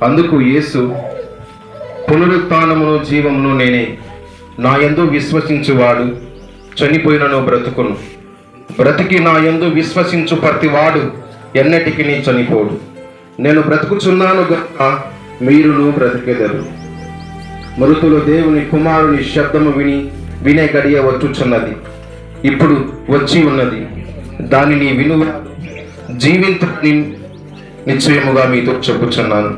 అందుకు యేసు, పునరుత్థానమును జీవమును నేనే. నా యందు విశ్వసించువాడు చనిపోయినను బ్రతుకును, బ్రతికి నా యందు విశ్వసించు ప్రతివాడు ఎన్నటికి చనిపోడు. నేను బ్రతుకుచున్నాను గనుక మీరును బ్రతికెదరు. మృతులు దేవుని కుమారుని శబ్దము వినే గడియ వచ్చుచున్నది, ఇప్పుడు వచ్చి ఉన్నది. దానిని వినువ జీవింతుని నిశ్చయముగా మీతో చెప్పుచున్నాను.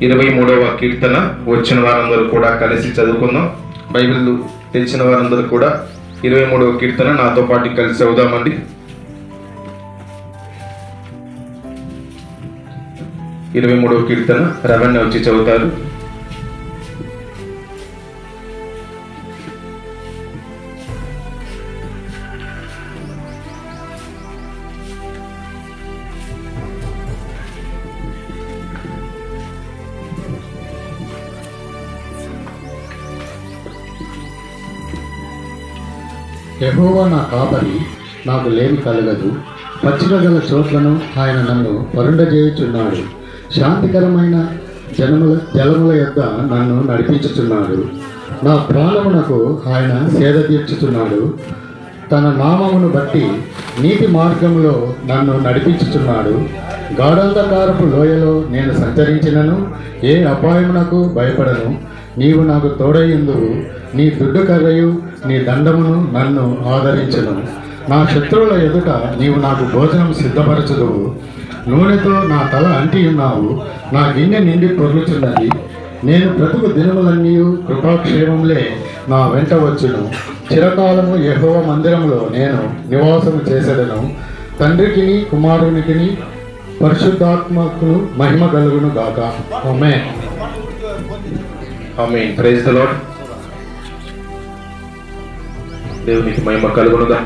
23వ కీర్తన వచ్చిన వారందరూ కూడా కలిసి చదువుకుందాం. బైబిల్ తెలిసిన వారందరూ కూడా 23వ కీర్తన నాతో పాటు కలిసి చదువుదామండి. 23వ కీర్తన రవణ వచ్చి చదువుతారు. యెహోవా నా కాపరి, నాకు లేమి కలగదు. పచ్చిక గల చోట్లను ఆయన నన్ను పరుండజేయుచున్నాడు. శాంతికరమైన జలముల యొద్ద నన్ను నడిపించుచున్నాడు. నా ప్రాణమునకు ఆయన సేద తీర్చుచున్నాడు. తన నామమును బట్టి నీతి మార్గంలో నన్ను నడిపించుచున్నాడు. గాఢాంధకారపు లోయలో నేను సంచరించినను ఏ అపాయమునకు భయపడను. నీవు నాకు తోడయ్యుందువు. నీ దుడ్డు కర్రయు నీ దండమును నన్ను ఆదరించును. నా శత్రువుల ఎదుట నీవు నాకు భోజనం సిద్ధపరచుదువు. నూనెతో నా తల అంటి ఉన్నావు. నా గిన్నె నిండి పొర్లుచున్నది. నేను బ్రతుకు దినములన్నీ కృపాక్షేమంలే నా వెంట వచ్చును. చిరకాలము యెహోవా మందిరంలో నేను నివాసము చేసేదను. తండ్రికిని కుమారునికిని పరిశుద్ధాత్మకును మహిమ కలుగును గాక. ఆమేన్. ఆమేన్. Praise the lord. దేవునికి మహిమ కలుగునుగా.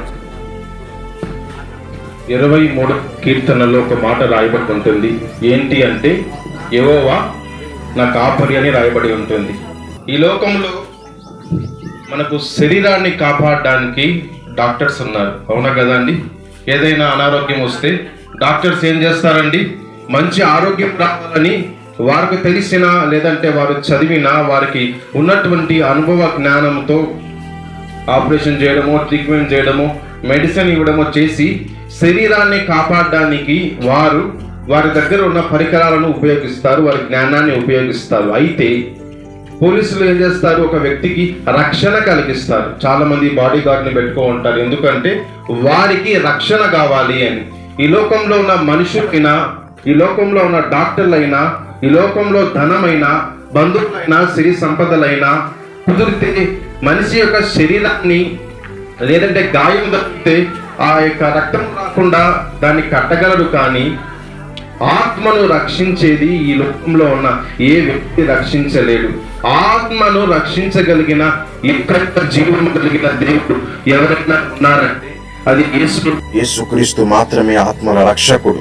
23 కీర్తనలో ఒక మాట రాయబడి ఉంటుంది. ఏంటి అంటే, యెహోవా నా కాపరి అని రాయబడి ఉంటుంది. ఈ లోకంలో మనకు శరీరాన్ని కాపాడడానికి డాక్టర్స్ ఉన్నారు, అవునా కదా అండి? ఏదైనా అనారోగ్యం వస్తే డాక్టర్స్ ఏం చేస్తారండి? మంచి ఆరోగ్యం రావాలని వారికి తెలిసిన, లేదంటే వారు చదివిన, వారికి ఉన్నటువంటి అనుభవ జ్ఞానంతో ఆపరేషన్ చేయడమో, ట్రీట్మెంట్ చేయడమో, మెడిసిన్ ఇవ్వడమో చేసి శరీరాన్ని కాపాడడానికి వారి దగ్గర ఉన్న పరికరాలను ఉపయోగిస్తారు, వారి జ్ఞానాన్ని ఉపయోగిస్తారు. అయితే పోలీసులు ఏం చేస్తారు? ఒక వ్యక్తికి రక్షణ కలిగిస్తారు. చాలా మంది బాడీ గార్డ్ని పెట్టుకో ఉంటారు, ఎందుకంటే వారికి రక్షణ కావాలి అని. ఈ లోకంలో ఉన్న మనుషులైనా, ఈ లోకంలో ఉన్న డాక్టర్లైనా, ఈ లోకంలో ధనమైన, బంధువులైనా, సిరి సంపదలైనా కుదిరితే మనిషి యొక్క శరీరాన్ని, లేదంటే గాయం తప్పితే ఆ యొక్క రక్తం రాకుండా దాన్ని కట్టగలడు, కానీ ఆత్మను రక్షించేది ఈ లోకంలో ఉన్న ఏ వ్యక్తి రక్షించలేడు. ఆత్మను రక్షించగలిగిన, ఇక్కడ జీవం కలిగిన దేవుడు ఎవరైనా ఉన్నారంటే అది యేసుక్రీస్తు మాత్రమే ఆత్మల రక్షకుడు.